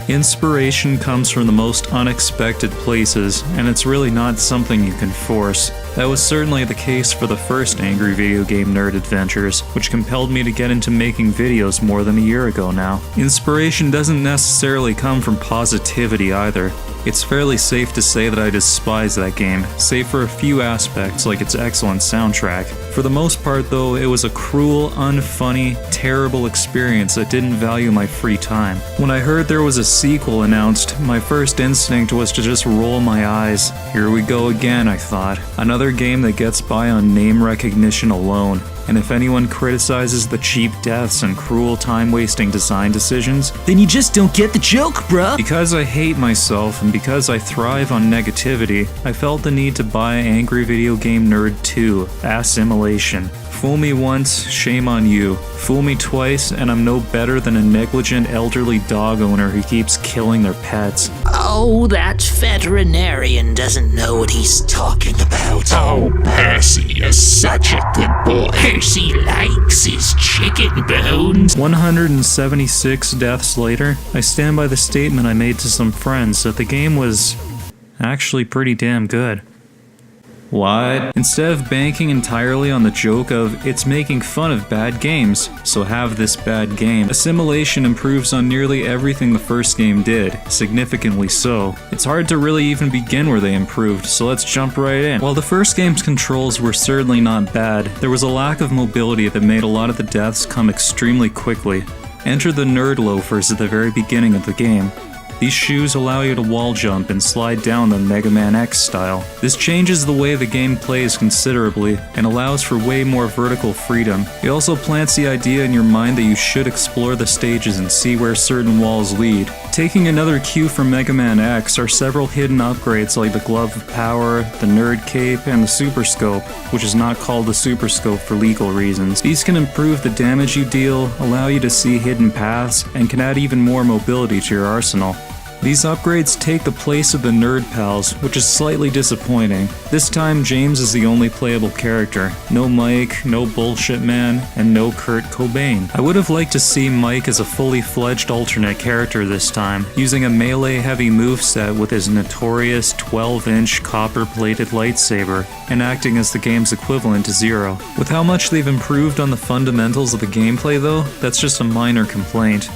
Inspiration comes from the most unexpected places, and it's really not something you can force. That was certainly the case for the first Angry Video Game Nerd Adventures, which compelled me to get into making videos more than a year ago now. Inspiration doesn't necessarily come from positivity either. It's fairly safe to say that I despise that game, save for a few aspects like its excellent soundtrack. For the most part though, it was a cruel, unfunny, terrible experience that didn't value my free time. When I heard there was a sequel announced, my first instinct was to just roll my eyes. Here we go again, I thought. Another game that gets by on name recognition alone. And if anyone criticizes the cheap deaths and cruel time-wasting design decisions, then you just don't get the joke, bruh! Because I hate myself and because I thrive on negativity, I felt the need to buy Angry Video Game Nerd 2, ASSimilation. Fool me once, shame on you. Fool me twice, and I'm no better than a negligent elderly dog owner who keeps killing their pets. Oh, that veterinarian doesn't know what he's talking about. Oh, Percy is such a good boy. Percy likes his chicken bones. 176 deaths later, I stand by the statement I made to some friends that the game was actually pretty damn good. What? Instead of banking entirely on the joke of, it's making fun of bad games, so have this bad game, ASSimilation improves on nearly everything the first game did, significantly so. It's hard to really even begin where they improved, so let's jump right in. While the first game's controls were certainly not bad, there was a lack of mobility that made a lot of the deaths come extremely quickly. Enter the nerd loafers at the very beginning of the game. These shoes allow you to wall jump and slide down the Mega Man X style. This changes the way the game plays considerably and allows for way more vertical freedom. It also plants the idea in your mind that you should explore the stages and see where certain walls lead. Taking another cue from Mega Man X are several hidden upgrades like the Glove of Power, the Nerd Cape, and the Super Scope, which is not called the Super Scope for legal reasons. These can improve the damage you deal, allow you to see hidden paths, and can add even more mobility to your arsenal. These upgrades take the place of the Nerd Pals, which is slightly disappointing. This time James is the only playable character. No Mike, no Bullshit Man, and no Kurt Cobain. I would have liked to see Mike as a fully fledged alternate character this time, using a melee-heavy moveset with his notorious 12-inch copper-plated lightsaber, and acting as the game's equivalent to Zero. With how much they've improved on the fundamentals of the gameplay though, that's just a minor complaint.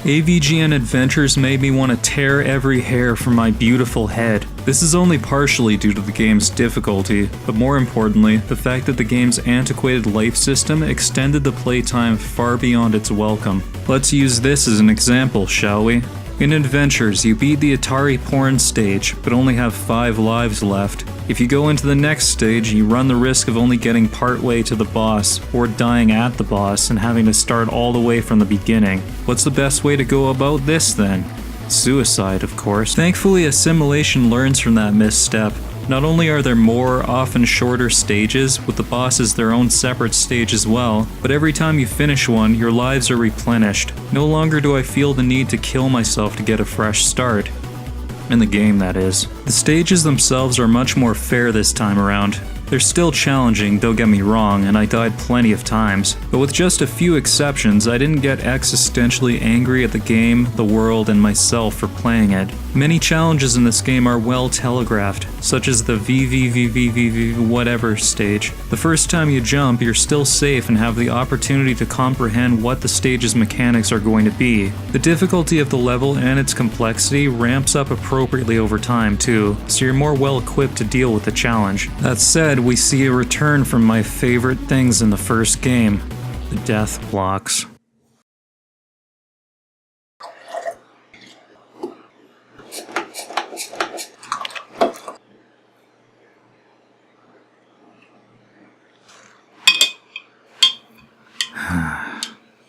AVGN Adventures made me want to tear every hair from my beautiful head. This is only partially due to the game's difficulty, but more importantly, the fact that the game's antiquated life system extended the playtime far beyond its welcome. Let's use this as an example, shall we? In Adventures, you beat the Atari porn stage, but only have 5 lives left. If you go into the next stage, you run the risk of only getting partway to the boss, or dying at the boss and having to start all the way from the beginning. What's the best way to go about this then? Suicide, of course. Thankfully, ASSimilation learns from that misstep. Not only are there more, often shorter stages, with the bosses their own separate stage as well, but every time you finish one, your lives are replenished. No longer do I feel the need to kill myself to get a fresh start. In the game, that is. The stages themselves are much more fair this time around. They're still challenging, don't get me wrong, and I died plenty of times, but with just a few exceptions, I didn't get existentially angry at the game, the world, and myself for playing it. Many challenges in this game are well telegraphed, such as the VVVVVV whatever stage. The first time you jump, you're still safe and have the opportunity to comprehend what the stage's mechanics are going to be. The difficulty of the level and its complexity ramps up appropriately over time too, so you're more well equipped to deal with the challenge. That said, we see a return from my favorite things in the first game, the death blocks.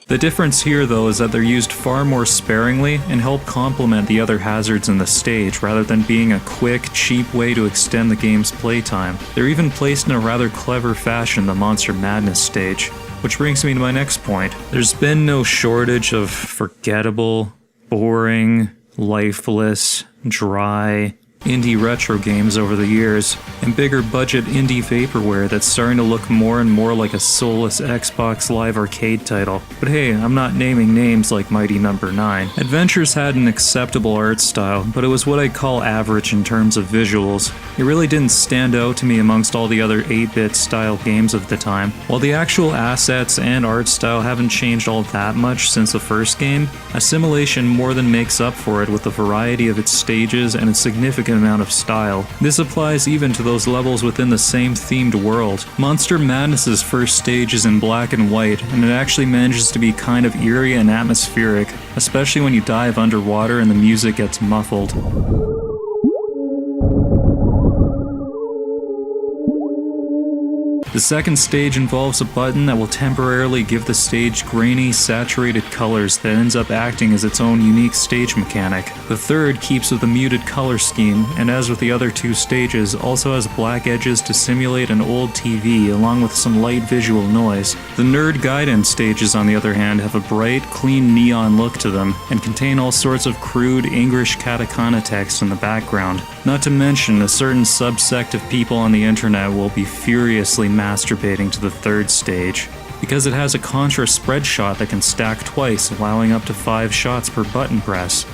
The difference here though is that they're used far more sparingly and help complement the other hazards in the stage rather than being a quick, cheap way to extend the game's playtime. They're even placed in a rather clever fashion in the Monster Madness stage. Which brings me to my next point. There's been no shortage of forgettable, boring, lifeless, dry, indie retro games over the years, and bigger budget indie vaporware that's starting to look more and more like a soulless Xbox Live Arcade title. But hey, I'm not naming names like Mighty No. 9. Adventures had an acceptable art style, but it was what I'd call average in terms of visuals. It really didn't stand out to me amongst all the other 8-bit style games of the time. While the actual assets and art style haven't changed all that much since the first game, ASSimilation more than makes up for it with the variety of its stages and a significant amount of style. This applies even to those levels within the same themed world. Monster Madness's first stage is in black and white, and it actually manages to be kind of eerie and atmospheric, especially when you dive underwater and the music gets muffled. The second stage involves a button that will temporarily give the stage grainy, saturated colors that ends up acting as its own unique stage mechanic. The third keeps with a muted color scheme, and as with the other two stages, also has black edges to simulate an old TV along with some light visual noise. The Nerd Guidance stages, on the other hand, have a bright, clean neon look to them, and contain all sorts of crude English katakana text in the background. Not to mention, a certain subsect of people on the internet will be furiously masturbating to the third stage, because it has a contra spread shot that can stack twice, allowing up to 5 shots per button press.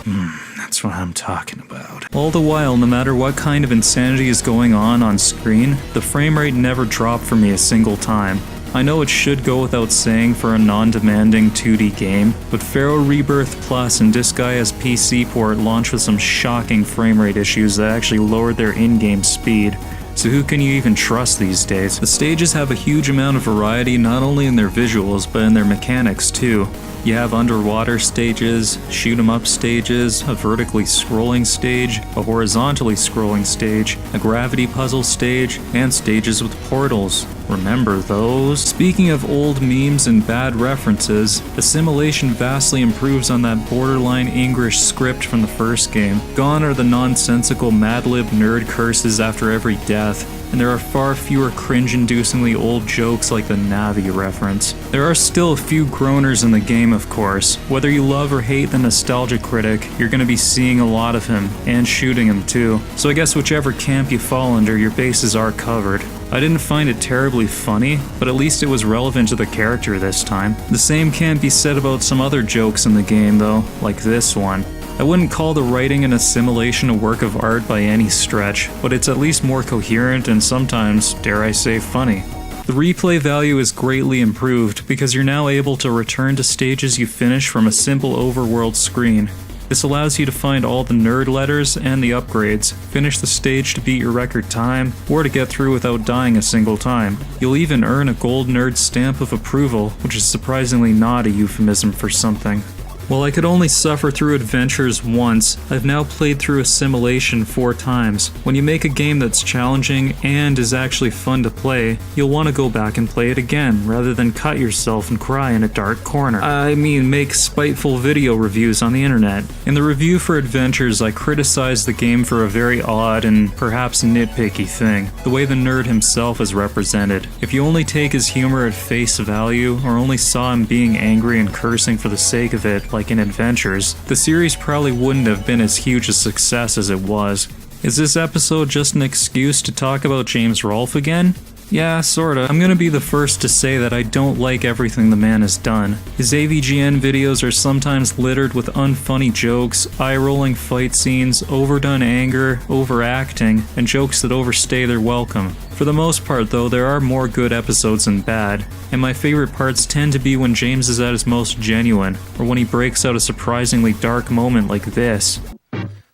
That's what I'm talking about. All the while, no matter what kind of insanity is going on screen, the frame rate never dropped for me a single time. I know it should go without saying for a non-demanding 2D game, but Pharaoh Rebirth Plus and Disgaea's PC port launched with some shocking frame rate issues that actually lowered their in-game speed. So who can you even trust these days? The stages have a huge amount of variety not only in their visuals, but in their mechanics too. You have underwater stages, shoot 'em up stages, a vertically scrolling stage, a horizontally scrolling stage, a gravity puzzle stage, and stages with portals. Remember those? Speaking of old memes and bad references, ASSimilation vastly improves on that borderline English script from the first game. Gone are the nonsensical Madlib nerd curses after every death, and there are far fewer cringe-inducingly old jokes like the Navi reference. There are still a few groaners in the game, of course. Whether you love or hate the nostalgia critic, you're gonna be seeing a lot of him, and shooting him too. So I guess whichever camp you fall under, your bases are covered. I didn't find it terribly funny, but at least it was relevant to the character this time. The same can't be said about some other jokes in the game though, like this one. I wouldn't call the writing in ASSimilation a work of art by any stretch, but it's at least more coherent and sometimes, dare I say, funny. The replay value is greatly improved because you're now able to return to stages you finish from a simple overworld screen. This allows you to find all the nerd letters and the upgrades, finish the stage to beat your record time, or to get through without dying a single time. You'll even earn a gold nerd stamp of approval, which is surprisingly not a euphemism for something. While I could only suffer through Adventures once, I've now played through ASSimilation 4 times. When you make a game that's challenging and is actually fun to play, you'll want to go back and play it again, rather than cut yourself and cry in a dark corner. I mean, make spiteful video reviews on the internet. In the review for Adventures, I criticized the game for a very odd and perhaps nitpicky thing, the way the nerd himself is represented. If you only take his humor at face value, or only saw him being angry and cursing for the sake of it, like in Adventures, the series probably wouldn't have been as huge a success as it was. Is this episode just an excuse to talk about James Rolfe again? Yeah, sorta. I'm gonna be the first to say that I don't like everything the man has done. His AVGN videos are sometimes littered with unfunny jokes, eye-rolling fight scenes, overdone anger, overacting, and jokes that overstay their welcome. For the most part though, there are more good episodes than bad, and my favorite parts tend to be when James is at his most genuine, or when he breaks out a surprisingly dark moment like this.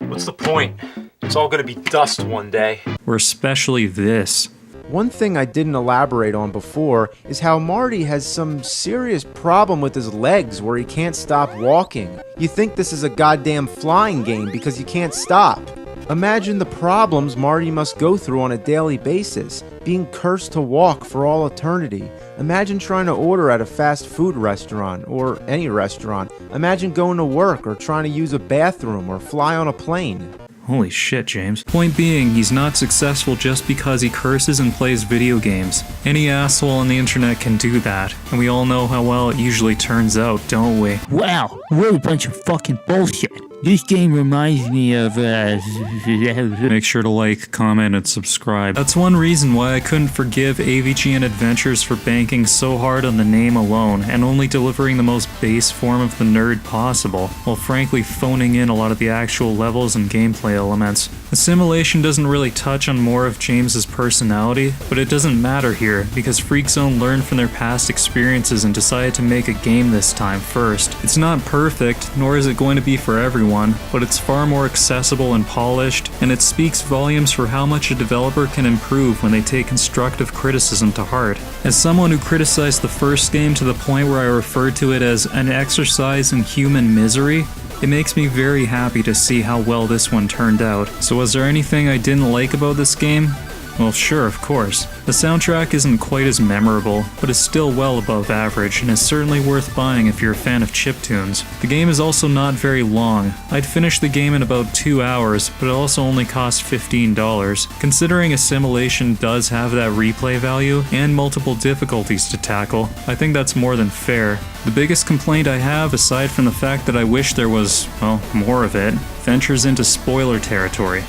What's the point? It's all gonna be dust one day. Or especially this. One thing I didn't elaborate on before is how Marty has some serious problem with his legs where he can't stop walking. You think this is a goddamn flying game because you can't stop. Imagine the problems Marty must go through on a daily basis, being cursed to walk for all eternity. Imagine trying to order at a fast food restaurant, or any restaurant. Imagine going to work or trying to use a bathroom or fly on a plane. Holy shit, James. Point being, he's not successful just because he curses and plays video games. Any asshole on the internet can do that, and we all know how well it usually turns out, don't we? Wow, what a bunch of fucking bullshit. This game reminds me of, Make sure to like, comment, and subscribe. That's one reason why I couldn't forgive AVGN Adventures for banking so hard on the name alone, and only delivering the most base form of the nerd possible, while frankly phoning in a lot of the actual levels and gameplay elements. ASSimilation doesn't really touch on more of James's personality, but it doesn't matter here, because Freakzone learned from their past experiences and decided to make a game this time first. It's not perfect, nor is it going to be for everyone, but it's far more accessible and polished, and it speaks volumes for how much a developer can improve when they take constructive criticism to heart. As someone who criticized the first game to the point where I referred to it as an exercise in human misery, it makes me very happy to see how well this one turned out. So was there anything I didn't like about this game? Well, sure, of course. The soundtrack isn't quite as memorable, but is still well above average, and is certainly worth buying if you're a fan of chiptunes. The game is also not very long. I'd finished the game in about 2 hours, but it also only cost $15. Considering ASSimilation does have that replay value, and multiple difficulties to tackle, I think that's more than fair. The biggest complaint I have, aside from the fact that I wish there was, well, more of it, ventures into spoiler territory.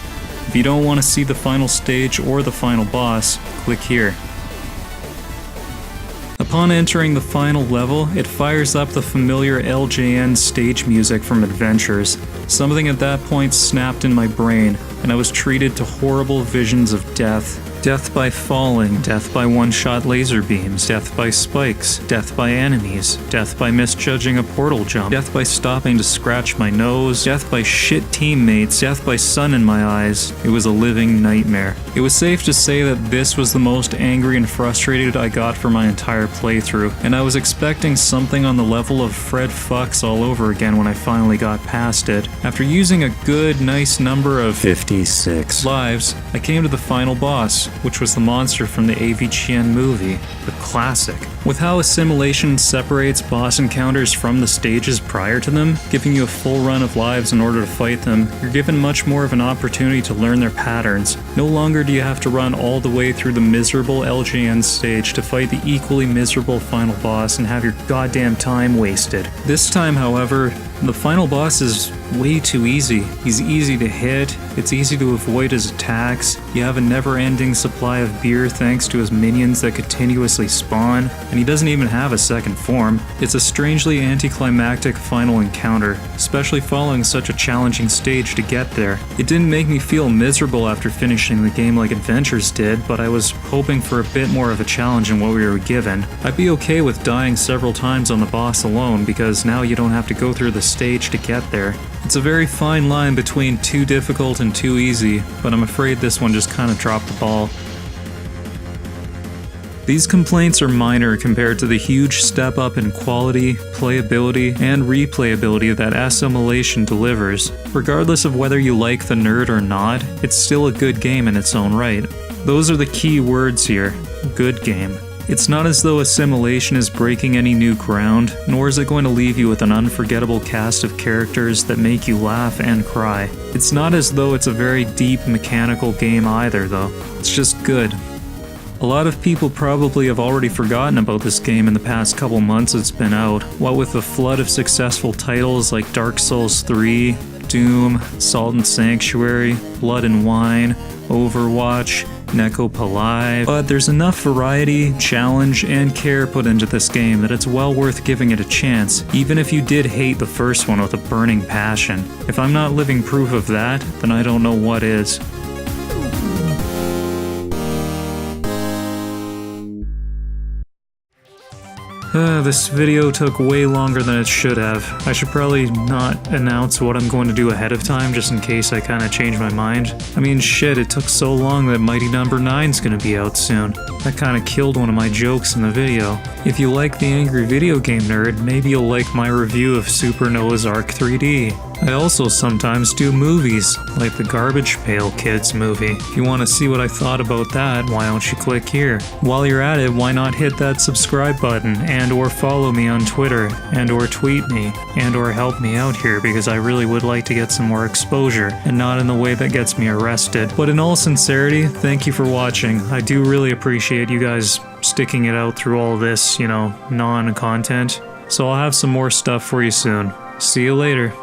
If you don't want to see the final stage or the final boss, click here. Upon entering the final level, it fires up the familiar LJN stage music from Adventures. Something at that point snapped in my brain, and I was treated to horrible visions of death. Death by falling, death by one-shot laser beams, death by spikes, death by enemies, death by misjudging a portal jump, death by stopping to scratch my nose, death by shit teammates, death by sun in my eyes. It was a living nightmare. It was safe to say that this was the most angry and frustrated I got for my entire playthrough, and I was expecting something on the level of Fred Fucks all over again when I finally got past it. After using a good, nice number of 56 lives, I came to the final boss, which was the monster from the AVGN movie, the classic. With how ASSimilation separates boss encounters from the stages prior to them, giving you a full run of lives in order to fight them, you're given much more of an opportunity to learn their patterns. No longer do you have to run all the way through the miserable LJN stage to fight the equally miserable final boss and have your goddamn time wasted. This time, however, the final boss is way too easy. He's easy to hit, it's easy to avoid his attacks, you have a never-ending supply of beer thanks to his minions that continuously spawn, and he doesn't even have a second form. It's a strangely anticlimactic final encounter, especially following such a challenging stage to get there. It didn't make me feel miserable after finishing the game like Adventures did, but I was hoping for a bit more of a challenge than what we were given. I'd be okay with dying several times on the boss alone, because now you don't have to go through the stage to get there. It's a very fine line between too difficult and too easy, but I'm afraid this one just kind of dropped the ball. These complaints are minor compared to the huge step up in quality, playability, and replayability that ASSimilation delivers. Regardless of whether you like the nerd or not, it's still a good game in its own right. Those are the key words here, good game. It's not as though ASSimilation is breaking any new ground, nor is it going to leave you with an unforgettable cast of characters that make you laugh and cry. It's not as though it's a very deep mechanical game either, though. It's just good. A lot of people probably have already forgotten about this game in the past couple months it's been out, what with the flood of successful titles like Dark Souls 3, Doom, Salt and Sanctuary, Blood and Wine, Overwatch, Necop Alive, but there's enough variety, challenge, and care put into this game that it's well worth giving it a chance, even if you did hate the first one with a burning passion. If I'm not living proof of that, then I don't know what is. This video took way longer than it should have. I should probably not announce what I'm going to do ahead of time just in case I kinda change my mind. I mean shit, it took so long that Mighty Number 9's gonna be out soon. That kinda killed one of my jokes in the video. If you like the Angry Video Game Nerd, maybe you'll like my review of Super Noah's Ark 3D. I also sometimes do movies, like the Garbage Pail Kids movie. If you want to see what I thought about that, why don't you click here? While you're at it, why not hit that subscribe button, and or follow me on Twitter, and or tweet me, and or help me out here, because I really would like to get some more exposure, and not in the way that gets me arrested. But in all sincerity, thank you for watching. I do really appreciate you guys sticking it out through all this, non-content. So I'll have some more stuff for you soon. See you later.